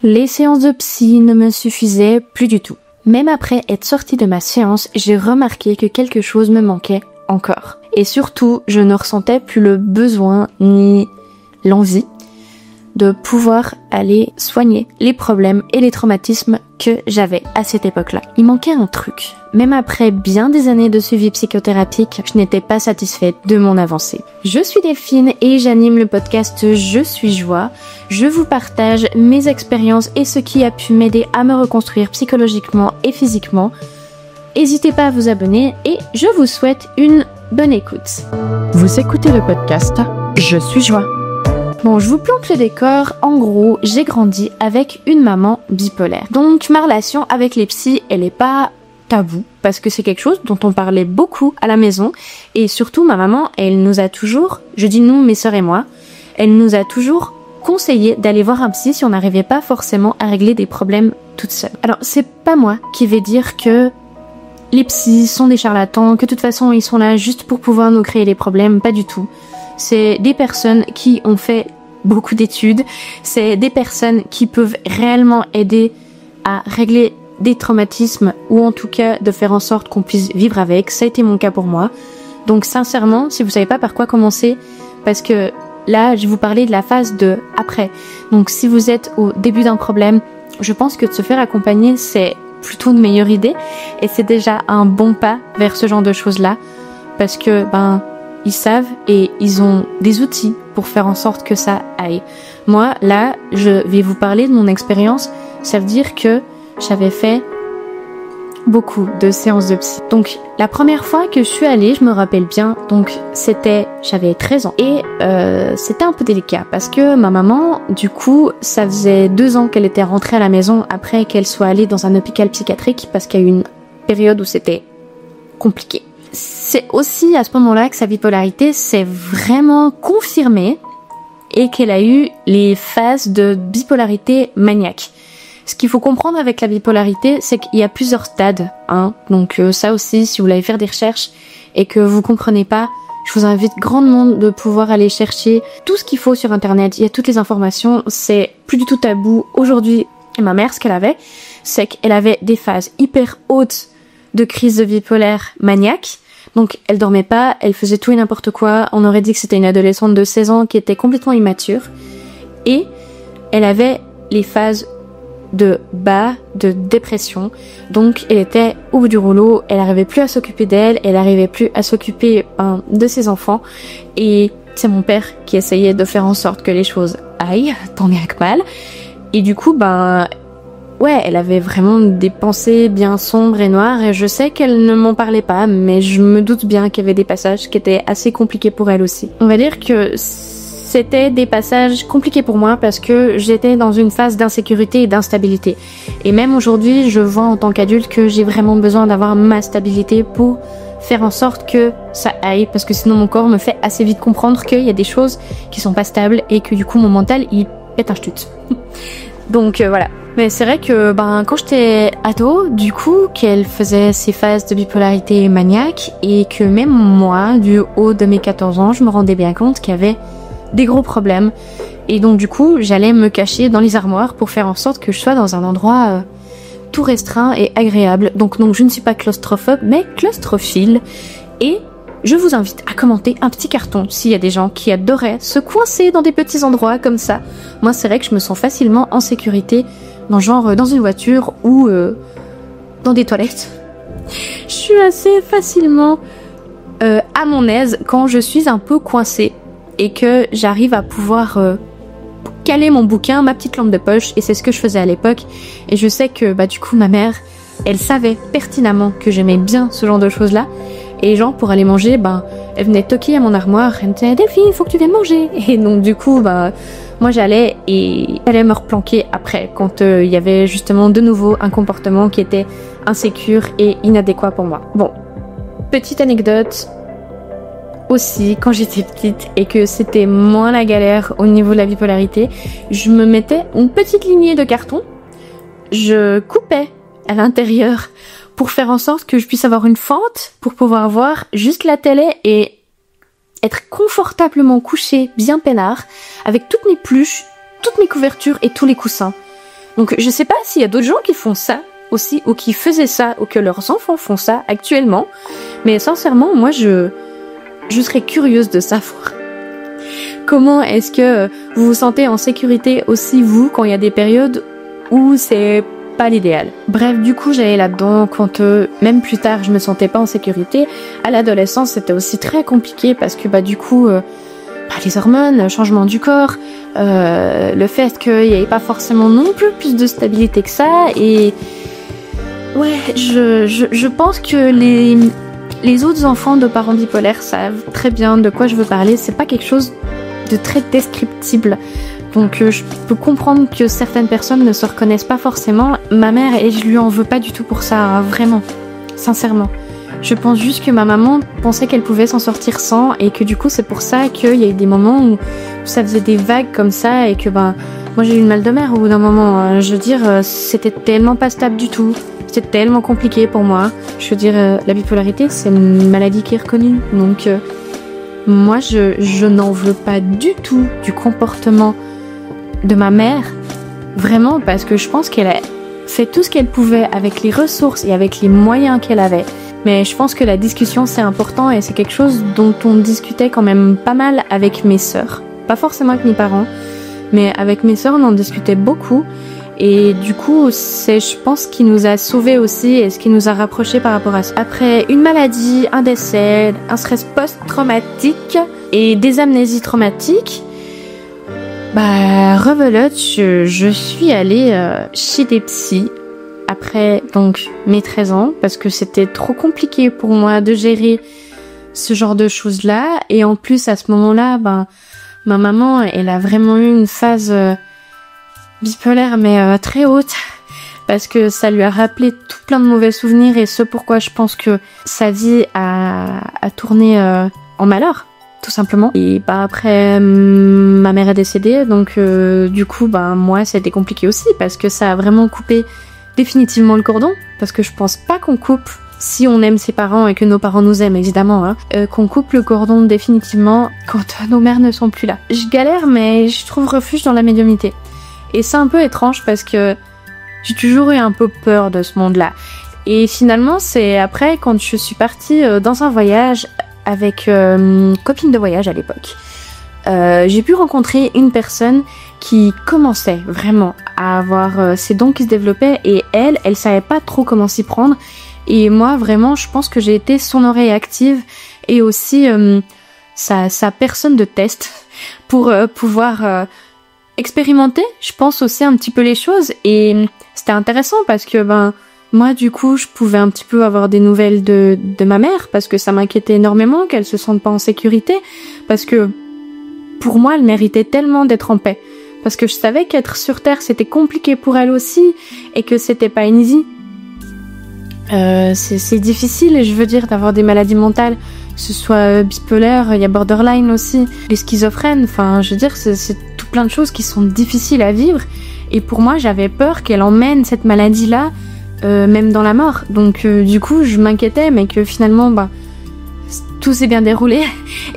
Les séances de psy ne me suffisaient plus du tout. Même après être sortie de ma séance, j'ai remarqué que quelque chose me manquait encore. Et surtout, je ne ressentais plus le besoin ni l'envie de pouvoir aller soigner les problèmes et les traumatismes que j'avais à cette époque-là. Il manquait un truc. Même après bien des années de suivi psychothérapique, je n'étais pas satisfaite de mon avancée. Je suis Delphine et j'anime le podcast Je suis joie. Je vous partage mes expériences et ce qui a pu m'aider à me reconstruire psychologiquement et physiquement. N'hésitez pas à vous abonner et je vous souhaite une bonne écoute. Vous écoutez le podcast Je suis joie. Bon, je vous plante le décor. En gros, j'ai grandi avec une maman bipolaire. Donc, ma relation avec les psys, elle est pas tabou, parce que c'est quelque chose dont on parlait beaucoup à la maison. Et surtout, ma maman, elle nous a toujours, je dis nous, mes sœurs et moi, elle nous a toujours conseillé d'aller voir un psy si on n'arrivait pas forcément à régler des problèmes toute seule. Alors, c'est pas moi qui vais dire que les psys sont des charlatans, que de toute façon, ils sont là juste pour pouvoir nous créer des problèmes, pas du tout. C'est des personnes qui ont fait beaucoup d'études, c'est des personnes qui peuvent réellement aider à régler des traumatismes ou en tout cas de faire en sorte qu'on puisse vivre avec. Ça a été mon cas pour moi. Donc sincèrement, si vous savez pas par quoi commencer, parce que là, je vais vous parler de la phase de après. Donc si vous êtes au début d'un problème, je pense que de se faire accompagner, c'est plutôt une meilleure idée et c'est déjà un bon pas vers ce genre de choses-là parce que ils savent et ils ont des outils pour faire en sorte que ça aille. Moi, là, je vais vous parler de mon expérience. Ça veut dire que j'avais fait beaucoup de séances de psy. Donc, la première fois que je suis allée, je me rappelle bien, donc j'avais 13 ans. Et c'était un peu délicat parce que ma maman, du coup, ça faisait 2 ans qu'elle était rentrée à la maison après qu'elle soit allée dans un hôpital psychiatrique parce qu'il y a eu une période où c'était compliqué. C'est aussi à ce moment-là que sa bipolarité s'est vraiment confirmée et qu'elle a eu les phases de bipolarité maniaque. Ce qu'il faut comprendre avec la bipolarité, c'est qu'il y a plusieurs stades, Donc ça aussi, si vous voulez faire des recherches et que vous comprenez pas, je vous invite grandement de pouvoir aller chercher tout ce qu'il faut sur internet. Il y a toutes les informations, c'est plus du tout tabou. Aujourd'hui, ma mère, ce qu'elle avait, c'est qu'elle avait des phases hyper hautes de crise de bipolaire maniaque. Donc elle dormait pas, elle faisait tout et n'importe quoi. On aurait dit que c'était une adolescente de 16 ans qui était complètement immature. Et elle avait les phases de dépression. Donc elle était au bout du rouleau, elle n'arrivait plus à s'occuper d'elle, elle n'arrivait plus à s'occuper de ses enfants. Et c'est mon père qui essayait de faire en sorte que les choses aillent, tant bien que mal. Et du coup, elle avait vraiment des pensées bien sombres et noires et je sais qu'elle ne m'en parlait pas, mais je me doute bien qu'il y avait des passages qui étaient assez compliqués pour elle aussi. On va dire que c'était des passages compliqués pour moi parce que j'étais dans une phase d'insécurité et d'instabilité. Et même aujourd'hui, je vois en tant qu'adulte que j'ai vraiment besoin d'avoir ma stabilité pour faire en sorte que ça aille, parce que sinon mon corps me fait assez vite comprendre qu'il y a des choses qui sont pas stables et que du coup mon mental il pète un ch'tut. Donc voilà. Mais c'est vrai que quand j'étais ado, du coup, qu'elle faisait ses phases de bipolarité maniaque et que même moi, du haut de mes 14 ans, je me rendais bien compte qu'il y avait des gros problèmes. Et donc du coup, j'allais me cacher dans les armoires pour faire en sorte que je sois dans un endroit tout restreint et agréable. Donc je ne suis pas claustrophobe, mais claustrophile. Et je vous invite à commenter un petit carton s'il y a des gens qui adoraient se coincer dans des petits endroits comme ça. Moi, c'est vrai que je me sens facilement en sécurité dans une voiture ou dans des toilettes. Je suis assez facilement à mon aise quand je suis un peu coincée et que j'arrive à pouvoir caler mon bouquin, ma petite lampe de poche, et c'est ce que je faisais à l'époque. Et je sais que du coup ma mère, elle savait pertinemment que j'aimais bien ce genre de choses-là. Et pour aller manger, elle venait toquer à mon armoire, elle me disait « Delphine, il faut que tu viennes manger !» Et donc du coup, moi j'allais et j'allais me replanquer après, quand il y avait justement de nouveau un comportement qui était insécure et inadéquat pour moi. Bon, petite anecdote aussi, quand j'étais petite et que c'était moins la galère au niveau de la bipolarité, je me mettais une petite lignée de carton, je coupais à l'intérieur pour faire en sorte que je puisse avoir une fente pour pouvoir voir juste la télé et être confortablement couchée, bien peinard, avec toutes mes pluches, toutes mes couvertures et tous les coussins. Donc je sais pas s'il y a d'autres gens qui font ça aussi, ou qui faisaient ça, ou que leurs enfants font ça actuellement, mais sincèrement, moi je serais curieuse de savoir. Comment est-ce que vous vous sentez en sécurité aussi, vous, quand il y a des périodes où c'est pas l'idéal. Bref, du coup, j'allais là-dedans quand, même plus tard, je me sentais pas en sécurité. À l'adolescence, c'était aussi très compliqué parce que, du coup, les hormones, le changement du corps, le fait qu'il n'y avait pas forcément non plus de stabilité que ça. Et ouais, je pense que les autres enfants de parents bipolaires savent très bien de quoi je veux parler. C'est pas quelque chose de très descriptible. Donc je peux comprendre que certaines personnes ne se reconnaissent pas forcément. Ma mère, et je lui en veux pas du tout pour ça, hein, vraiment, sincèrement. Je pense juste que ma maman pensait qu'elle pouvait s'en sortir sans, et que du coup c'est pour ça qu'il y a eu des moments où ça faisait des vagues comme ça, et que moi j'ai eu une mal de mer au bout d'un moment. Hein. Je veux dire, c'était tellement pas stable du tout. C'était tellement compliqué pour moi. Je veux dire, la bipolarité c'est une maladie qui est reconnue. Donc moi je n'en veux pas du tout du comportement de ma mère, vraiment, parce que je pense qu'elle a fait tout ce qu'elle pouvait avec les ressources et avec les moyens qu'elle avait. Mais je pense que la discussion c'est important, et c'est quelque chose dont on discutait quand même pas mal avec mes sœurs. Pas forcément avec mes parents, mais avec mes sœurs on en discutait beaucoup. Et du coup c'est, je pense, ce qui nous a sauvés aussi, et ce qui nous a rapprochés par rapport à ça. Après une maladie, un décès, un stress post-traumatique et des amnésies traumatiques, rebelote, je suis allée chez des psys après donc mes 13 ans, parce que c'était trop compliqué pour moi de gérer ce genre de choses-là. Et en plus à ce moment-là, ma maman, elle a vraiment eu une phase bipolaire mais très haute, parce que ça lui a rappelé tout plein de mauvais souvenirs, et ce pourquoi je pense que sa vie a tourné en malheur. Tout simplement. Et après, ma mère est décédée, donc du coup, moi, c'était compliqué aussi, parce que ça a vraiment coupé définitivement le cordon, parce que je pense pas qu'on coupe, si on aime ses parents et que nos parents nous aiment, évidemment, qu'on coupe le cordon définitivement quand nos mères ne sont plus là. Je galère, mais je trouve refuge dans la médiumnité. Et c'est un peu étrange, parce que j'ai toujours eu un peu peur de ce monde-là. Et finalement, c'est après, quand je suis partie dans un voyage avec une copine de voyage à l'époque, j'ai pu rencontrer une personne qui commençait vraiment à avoir ses dons qui se développaient, et elle savait pas trop comment s'y prendre. Et moi, vraiment, je pense que j'ai été son oreille active, et aussi sa personne de test pour pouvoir expérimenter, je pense, aussi un petit peu les choses. Et c'était intéressant parce que moi, du coup, je pouvais un petit peu avoir des nouvelles de ma mère, parce que ça m'inquiétait énormément qu'elle se sente pas en sécurité, parce que pour moi, elle méritait tellement d'être en paix, parce que je savais qu'être sur Terre, c'était compliqué pour elle aussi, et que c'était pas une easy. C'est difficile, et je veux dire, d'avoir des maladies mentales, que ce soit bipolaire, il y a borderline aussi, les schizophrènes, enfin, je veux dire, c'est tout plein de choses qui sont difficiles à vivre, et pour moi, j'avais peur qu'elle emmène cette maladie-là même dans la mort. Donc du coup je m'inquiétais, mais que finalement tout s'est bien déroulé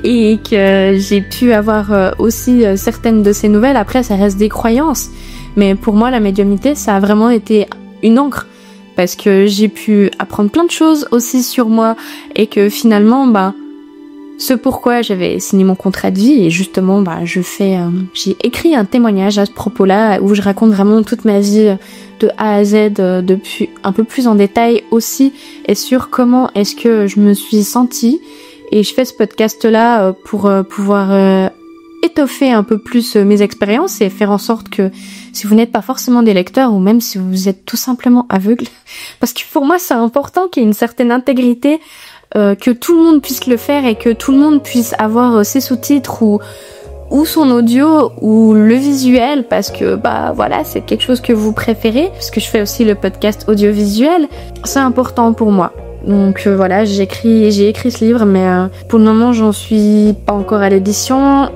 et que j'ai pu avoir aussi certaines de ces nouvelles. Après ça reste des croyances, mais pour moi la médiumnité ça a vraiment été une encre, parce que j'ai pu apprendre plein de choses aussi sur moi, et que finalement ce pourquoi j'avais signé mon contrat de vie. Et justement j'ai écrit un témoignage à ce propos-là, où je raconte vraiment toute ma vie de A à Z, depuis un peu plus en détail aussi, et sur comment est-ce que je me suis sentie. Et je fais ce podcast-là pour pouvoir étoffer un peu plus mes expériences, et faire en sorte que si vous n'êtes pas forcément des lecteurs, ou même si vous êtes tout simplement aveugle, parce que pour moi c'est important qu'il y ait une certaine intégrité, que tout le monde puisse le faire, et que tout le monde puisse avoir ses sous-titres ou son audio ou le visuel, parce que voilà, c'est quelque chose que vous préférez, parce que je fais aussi le podcast audiovisuel, c'est important pour moi. Donc voilà, j'ai écrit ce livre, mais pour le moment j'en suis pas encore à l'édition,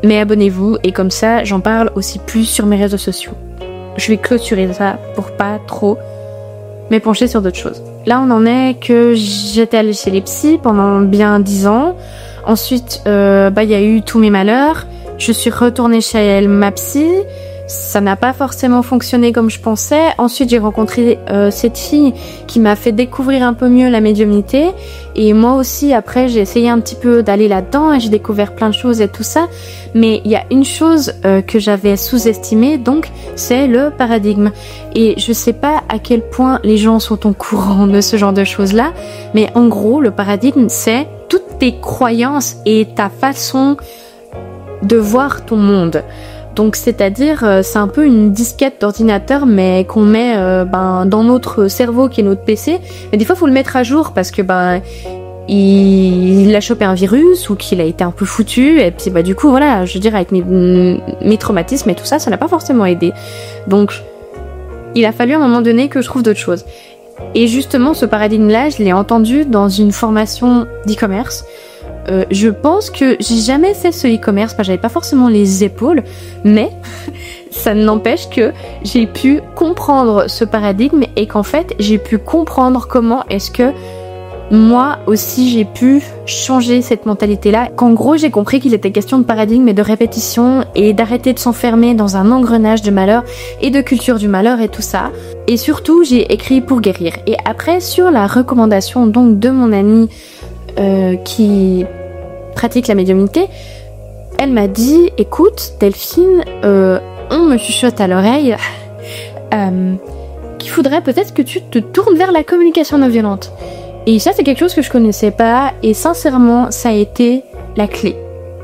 mais abonnez-vous, et comme ça j'en parle aussi plus sur mes réseaux sociaux. Je vais clôturer ça pour pas trop m'épancher sur d'autres choses. Là on en est que j'étais allée chez les psys pendant bien 10 ans. Ensuite, y a eu tous mes malheurs. Je suis retournée chez elle, ma psy. Ça n'a pas forcément fonctionné comme je pensais. Ensuite, j'ai rencontré cette fille qui m'a fait découvrir un peu mieux la médiumnité. Et moi aussi, après, j'ai essayé un petit peu d'aller là-dedans et j'ai découvert plein de choses et tout ça. Mais il y a une chose que j'avais sous-estimée, donc c'est le paradigme. Et je sais pas à quel point les gens sont au courant de ce genre de choses-là, mais en gros, le paradigme, c'est toutes tes croyances et ta façon de voir ton monde. Donc c'est-à-dire, c'est un peu une disquette d'ordinateur, mais qu'on met dans notre cerveau qui est notre PC. Mais des fois, il faut le mettre à jour parce que il a chopé un virus ou qu'il a été un peu foutu. Et puis du coup, voilà, je veux dire, avec mes traumatismes et tout ça, ça n'a pas forcément aidé. Donc, il a fallu à un moment donné que je trouve d'autres choses. Et justement, ce paradigme-là, je l'ai entendu dans une formation d'e-commerce. Je pense que j'ai jamais fait ce e-commerce, parce que j'avais pas forcément les épaules, mais ça n'empêche que j'ai pu comprendre ce paradigme et qu'en fait j'ai pu comprendre comment est-ce que moi aussi j'ai pu changer cette mentalité-là. Qu'en gros j'ai compris qu'il était question de paradigme et de répétition et d'arrêter de s'enfermer dans un engrenage de malheur et de culture du malheur et tout ça. Et surtout j'ai écrit pour guérir. Et après sur la recommandation donc de mon amie qui pratique la médiumnité, elle m'a dit écoute Delphine, on me chuchote à l'oreille qu'il faudrait peut-être que tu te tournes vers la communication non violente. Et ça c'est quelque chose que je connaissais pas et sincèrement ça a été la clé.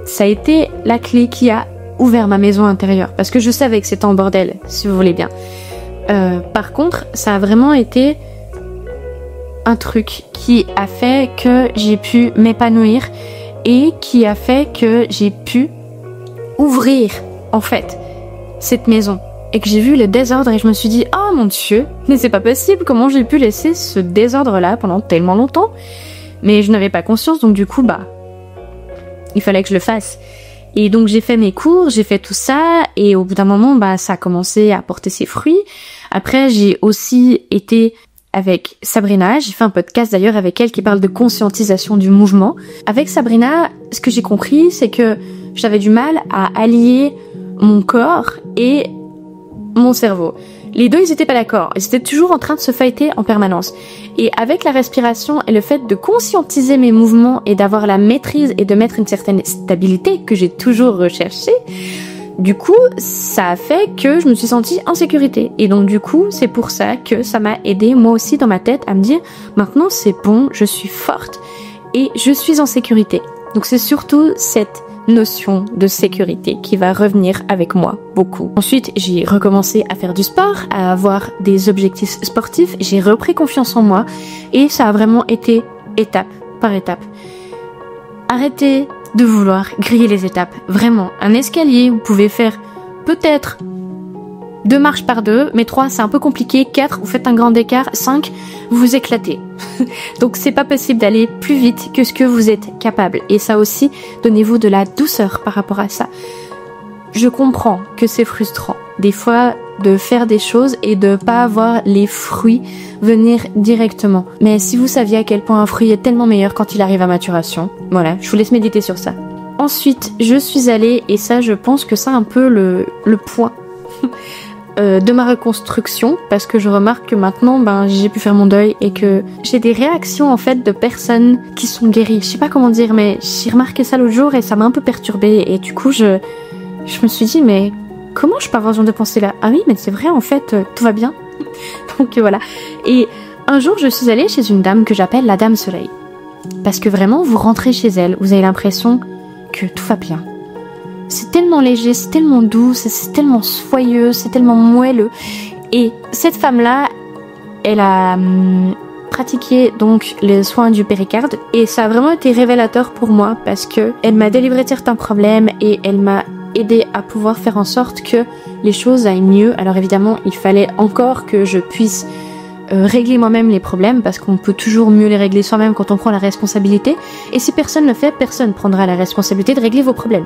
Ça a été la clé qui a ouvert ma maison intérieure parce que je savais que c'était en bordel si vous voulez bien. Par contre ça a vraiment été un truc qui a fait que j'ai pu m'épanouir et qui a fait que j'ai pu ouvrir en fait cette maison et que j'ai vu le désordre et je me suis dit oh mon Dieu, mais c'est pas possible, comment j'ai pu laisser ce désordre là pendant tellement longtemps. Mais je n'avais pas conscience, donc du coup il fallait que je le fasse. Et donc j'ai fait mes cours, j'ai fait tout ça et au bout d'un moment ça a commencé à porter ses fruits. Après j'ai aussi été avec Sabrina, j'ai fait un podcast d'ailleurs avec elle qui parle de conscientisation du mouvement. Avec Sabrina, ce que j'ai compris, c'est que j'avais du mal à allier mon corps et mon cerveau. Les deux, ils étaient pas d'accord. Ils étaient toujours en train de se fighter en permanence. Et avec la respiration et le fait de conscientiser mes mouvements et d'avoir la maîtrise et de mettre une certaine stabilité que j'ai toujours recherchée, du coup, ça a fait que je me suis sentie en sécurité. Et donc du coup, c'est pour ça que ça m'a aidé moi aussi dans ma tête à me dire maintenant c'est bon, je suis forte et je suis en sécurité. Donc c'est surtout cette notion de sécurité qui va revenir avec moi beaucoup. Ensuite, j'ai recommencé à faire du sport, à avoir des objectifs sportifs, j'ai repris confiance en moi et ça a vraiment été étape par étape. Arrêtez de vouloir griller les étapes. Vraiment, un escalier, vous pouvez faire peut-être 2 marches par 2, mais 3 c'est un peu compliqué, 4 vous faites un grand écart, 5 vous vous éclatez. Donc c'est pas possible d'aller plus vite que ce que vous êtes capable. Et ça aussi, donnez-vous de la douceur par rapport à ça. Je comprends que c'est frustrant, des fois, de faire des choses et de pas avoir les fruits venir directement. Mais si vous saviez à quel point un fruit est tellement meilleur quand il arrive à maturation, voilà, je vous laisse méditer sur ça. Ensuite, je suis allée, et ça je pense que c'est un peu le point de ma reconstruction, parce que je remarque que maintenant j'ai pu faire mon deuil et que j'ai des réactions en fait de personnes qui sont guéries. Je sais pas comment dire, mais j'ai remarqué ça l'autre jour et ça m'a un peu perturbée et du coup je me suis dit mais comment je peux avoir ce genre de pensée là? Ah oui mais c'est vrai en fait, tout va bien. Donc voilà. Et un jour je suis allée chez une dame que j'appelle la Dame Soleil, parce que vraiment vous rentrez chez elle, vous avez l'impression que tout va bien. C'est tellement léger, c'est tellement doux, c'est tellement soyeux, c'est tellement moelleux. Et cette femme-là, elle a pratiqué donc les soins du péricarde et ça a vraiment été révélateur pour moi parce que elle m'a délivré de certains problèmes et elle m'a aidé à pouvoir faire en sorte que les choses aillent mieux. Alors évidemment, il fallait encore que je puisse régler moi-même les problèmes parce qu'on peut toujours mieux les régler soi-même quand on prend la responsabilité. Et si personne ne le fait, personne prendra la responsabilité de régler vos problèmes.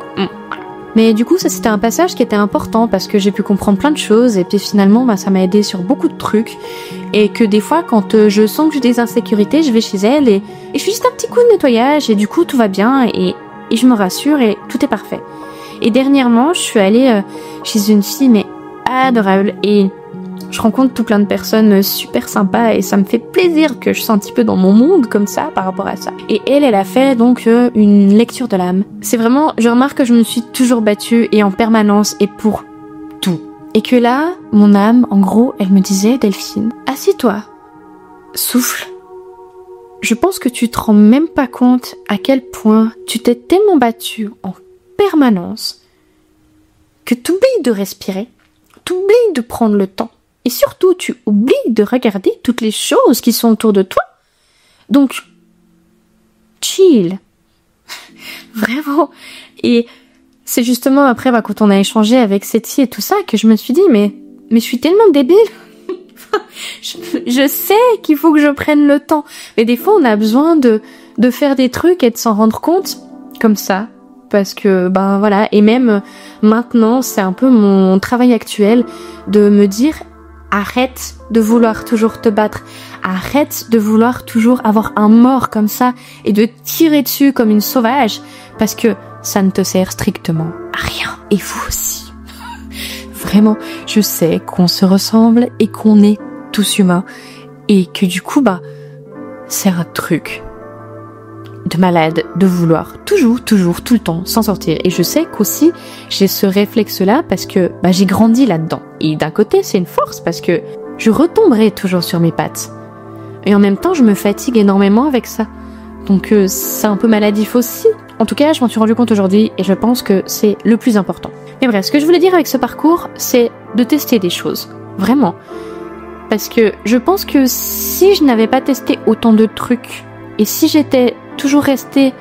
Mais du coup, ça c'était un passage qui était important parce que j'ai pu comprendre plein de choses et puis finalement, ça m'a aidé sur beaucoup de trucs. Et que des fois, quand je sens que j'ai des insécurités, je vais chez elle et je fais juste un petit coup de nettoyage et du coup, tout va bien et je me rassure et tout est parfait. Et dernièrement, je suis allée chez une fille, mais adorable et je rencontre tout plein de personnes super sympas et ça me fait plaisir que je sois un petit peu dans mon monde comme ça par rapport à ça. Et elle a fait donc une lecture de l'âme. C'est vraiment, je remarque que je me suis toujours battue et en permanence et pour tout. Et que là, mon âme, en gros, elle me disait, Delphine, assis-toi, souffle. Je pense que tu te rends même pas compte à quel point tu t'es tellement battue en permanence que t'oublies de respirer, t'oublies de prendre le temps. Et surtout, tu oublies de regarder toutes les choses qui sont autour de toi. Donc, chill. Vraiment. Et c'est justement après, quand on a échangé avec Seti et tout ça, que je me suis dit, mais je suis tellement débile. je sais qu'il faut que je prenne le temps. Mais des fois, on a besoin de faire des trucs et de s'en rendre compte comme ça. Parce que, voilà. Et même maintenant, c'est un peu mon travail actuel de me dire, arrête de vouloir toujours te battre. Arrête de vouloir toujours avoir un mort comme ça et de tirer dessus comme une sauvage parce que ça ne te sert strictement à rien. Et vous aussi. Vraiment, je sais qu'on se ressemble et qu'on est tous humains et que du coup, c'est un truc de malade de vouloir toujours, tout le temps s'en sortir. Et je sais qu'aussi, j'ai ce réflexe-là parce que j'ai grandi là-dedans. Et d'un côté, c'est une force parce que je retomberai toujours sur mes pattes. Et en même temps, je me fatigue énormément avec ça. Donc c'est un peu maladif aussi. En tout cas, je m'en suis rendu compte aujourd'hui et je pense que c'est le plus important. Mais bref, ce que je voulais dire avec ce parcours, c'est de tester des choses. Vraiment. Parce que je pense que si je n'avais pas testé autant de trucs et si j'étais toujours restée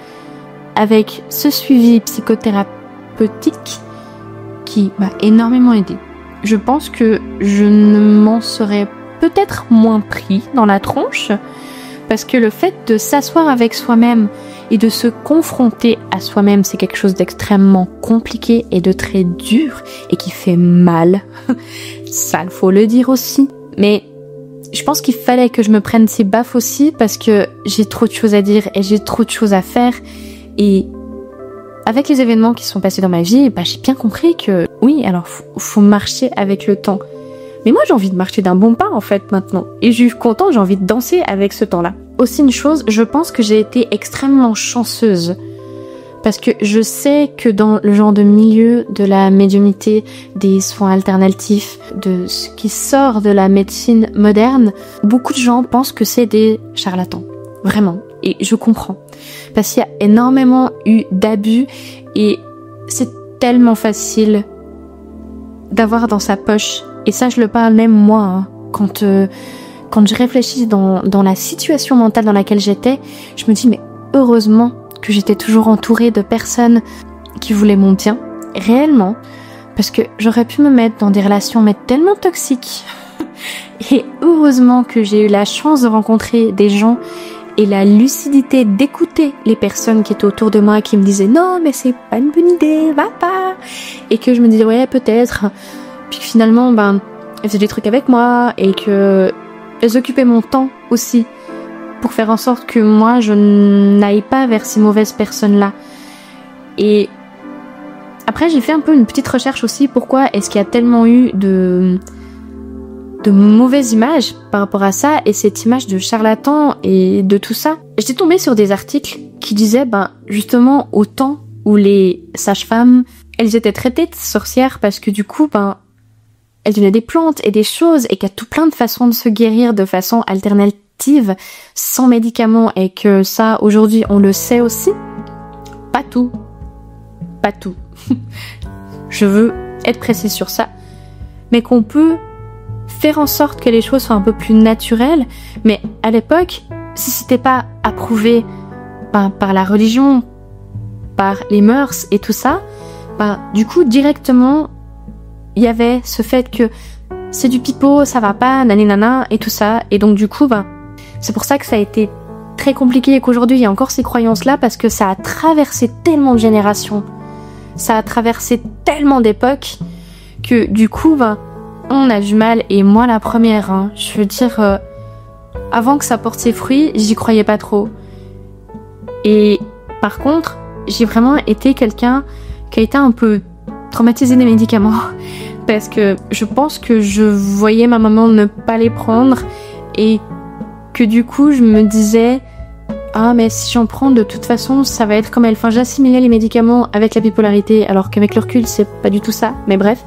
avec ce suivi psychothérapeutique qui m'a énormément aidée, je pense que je ne m'en serais peut-être moins pris dans la tronche parce que le fait de s'asseoir avec soi-même et de se confronter à soi-même, c'est quelque chose d'extrêmement compliqué et de très dur et qui fait mal. Ça, il faut le dire aussi. Mais je pense qu'il fallait que je me prenne ces baffes aussi parce que j'ai trop de choses à dire et j'ai trop de choses à faire. Et avec les événements qui sont passés dans ma vie, j'ai bien compris que oui, alors faut marcher avec le temps. Mais moi, j'ai envie de marcher d'un bon pas en fait maintenant. Et je suis contente, j'ai envie de danser avec ce temps-là. Aussi une chose, je pense que j'ai été extrêmement chanceuse. Parce que je sais que dans le genre de milieu de la médiumnité, des soins alternatifs, de ce qui sort de la médecine moderne, beaucoup de gens pensent que c'est des charlatans. Vraiment. Et je comprends. Parce qu'il y a énormément eu d'abus et c'est tellement facile d'avoir dans sa poche. Et ça, je le parle même moi, quand je réfléchis dans la situation mentale dans laquelle j'étais, je me dis mais heureusement que j'étais toujours entourée de personnes qui voulaient mon bien, réellement, parce que j'aurais pu me mettre dans des relations tellement toxiques. Et heureusement que j'ai eu la chance de rencontrer des gens et la lucidité d'écouter les personnes qui étaient autour de moi qui me disaient non mais c'est pas une bonne idée, va pas. Et que je me disais ouais peut-être. Puis finalement elles faisaient des trucs avec moi et que elles occupaient mon temps aussi pour faire en sorte que moi je n'aille pas vers ces mauvaises personnes-là. Et après j'ai fait un peu une petite recherche aussi, pourquoi est-ce qu'il y a tellement eu de mauvaises images par rapport à ça et cette image de charlatan et de tout ça. J'étais tombée sur des articles qui disaient justement au temps où les sages-femmes elles étaient traitées de sorcières parce que du coup elles donnaient des plantes et des choses et qu'il y a tout plein de façons de se guérir de façon alternative sans médicaments et que ça aujourd'hui on le sait aussi. Pas tout. Je veux être précise sur ça. Mais qu'on peut faire en sorte que les choses soient un peu plus naturelles. Mais à l'époque, si c'était pas approuvé par la religion, par les mœurs et tout ça, du coup directement il y avait ce fait que c'est du pipeau, ça va pas, naninana et tout ça. Et donc du coup c'est pour ça que ça a été très compliqué et qu'aujourd'hui il y a encore ces croyances là parce que ça a traversé tellement de générations, ça a traversé tellement d'époques que du coup on a du mal. Et moi la première, je veux dire avant que ça porte ses fruits, j'y croyais pas trop. Et par contre, j'ai vraiment été quelqu'un qui a été un peu traumatisé des médicaments parce que je pense que je voyais ma maman ne pas les prendre et que du coup je me disais ah mais si j'en prends de toute façon ça va être comme elle. Enfin j'assimilais les médicaments avec la bipolarité alors qu'avec le recul c'est pas du tout ça, mais bref.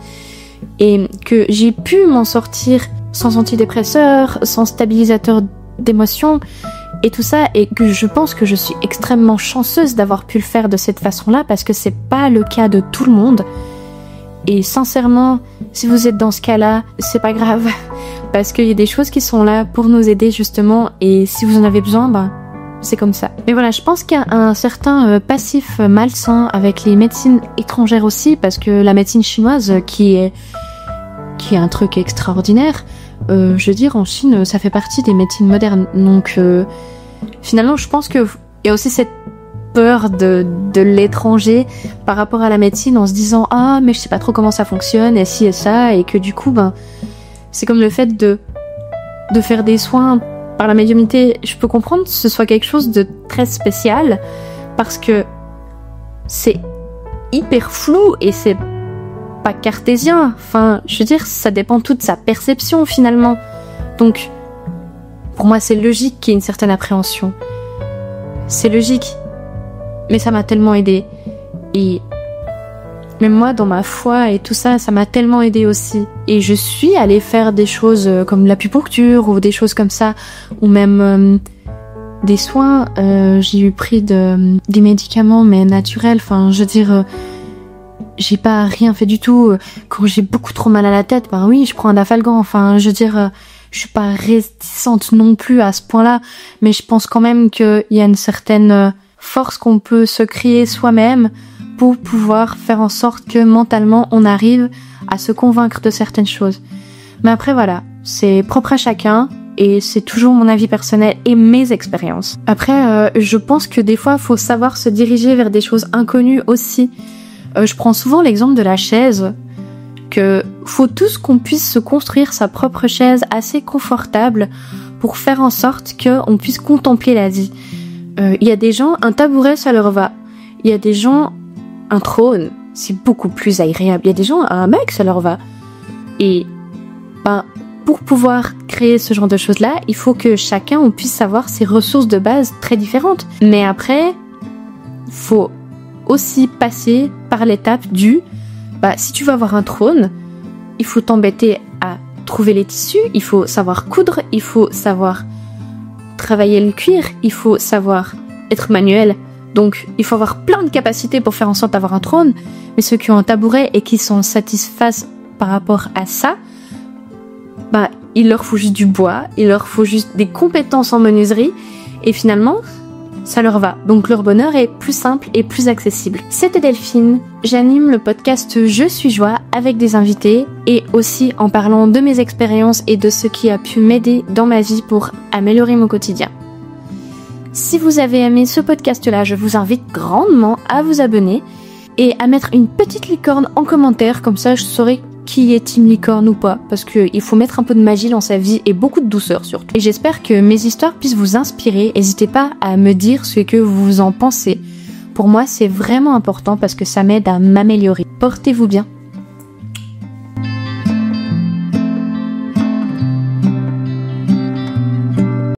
Et que j'ai pu m'en sortir sans antidépresseur, sans stabilisateur d'émotions et tout ça, et que je pense que je suis extrêmement chanceuse d'avoir pu le faire de cette façon-là parce que c'est pas le cas de tout le monde. Et sincèrement, si vous êtes dans ce cas-là, c'est pas grave parce qu'il y a des choses qui sont là pour nous aider justement, et si vous en avez besoin, c'est comme ça. Mais voilà, je pense qu'il y a un certain passif malsain avec les médecines étrangères aussi, parce que la médecine chinoise qui est un truc extraordinaire, je veux dire en Chine ça fait partie des médecines modernes, donc finalement je pense que il y a aussi cette peur de l'étranger par rapport à la médecine, en se disant ah mais je sais pas trop comment ça fonctionne et ci et ça, et que du coup c'est comme le fait de faire des soins par la médiumnité. Je peux comprendre que ce soit quelque chose de très spécial parce que c'est hyper flou et c'est pas cartésien. Enfin, je veux dire, ça dépend tout de sa perception finalement. Donc, pour moi, c'est logique qu'il y ait une certaine appréhension. C'est logique. Mais ça m'a tellement aidée. Et même moi, dans ma foi et tout ça, ça m'a tellement aidée aussi. Et je suis allée faire des choses comme l'acupuncture ou des choses comme ça, ou même des soins. J'ai eu pris des médicaments, mais naturels. Enfin, je veux dire, j'ai pas rien fait du tout. Quand j'ai beaucoup trop mal à la tête, oui, je prends un Dafalgan. Enfin, je veux dire, je suis pas réticente non plus à ce point-là, mais je pense quand même qu'il y a une certaine force qu'on peut se créer soi-même pour pouvoir faire en sorte que mentalement on arrive à se convaincre de certaines choses. Mais après voilà, c'est propre à chacun et c'est toujours mon avis personnel et mes expériences. Après, je pense que des fois il faut savoir se diriger vers des choses inconnues aussi. Je prends souvent l'exemple de la chaise, que faut tous qu'on puisse se construire sa propre chaise assez confortable pour faire en sorte qu'on puisse contempler la vie. Il y a des gens, un tabouret ça leur va. Il y a des gens, un trône, c'est beaucoup plus agréable. Il y a des gens, un mec, ça leur va. Et pour pouvoir créer ce genre de choses-là, il faut que chacun on puisse avoir ses ressources de base très différentes. Mais après, faut aussi passer par l'étape du si tu veux avoir un trône, il faut t'embêter à trouver les tissus, il faut savoir coudre, il faut savoir travailler le cuir, il faut savoir être manuel. Donc, il faut avoir plein de capacités pour faire en sorte d'avoir un trône. Mais ceux qui ont un tabouret et qui s'en satisfassent par rapport à ça, il leur faut juste du bois, il leur faut juste des compétences en menuiserie. Et finalement, ça leur va. Donc, leur bonheur est plus simple et plus accessible. C'était Delphine. J'anime le podcast Je suis Joie avec des invités et aussi en parlant de mes expériences et de ce qui a pu m'aider dans ma vie pour améliorer mon quotidien. Si vous avez aimé ce podcast-là, je vous invite grandement à vous abonner et à mettre une petite licorne en commentaire, comme ça je saurai qui est team licorne ou pas, parce qu'il faut mettre un peu de magie dans sa vie et beaucoup de douceur surtout. Et j'espère que mes histoires puissent vous inspirer. N'hésitez pas à me dire ce que vous en pensez. Pour moi, c'est vraiment important parce que ça m'aide à m'améliorer. Portez-vous bien.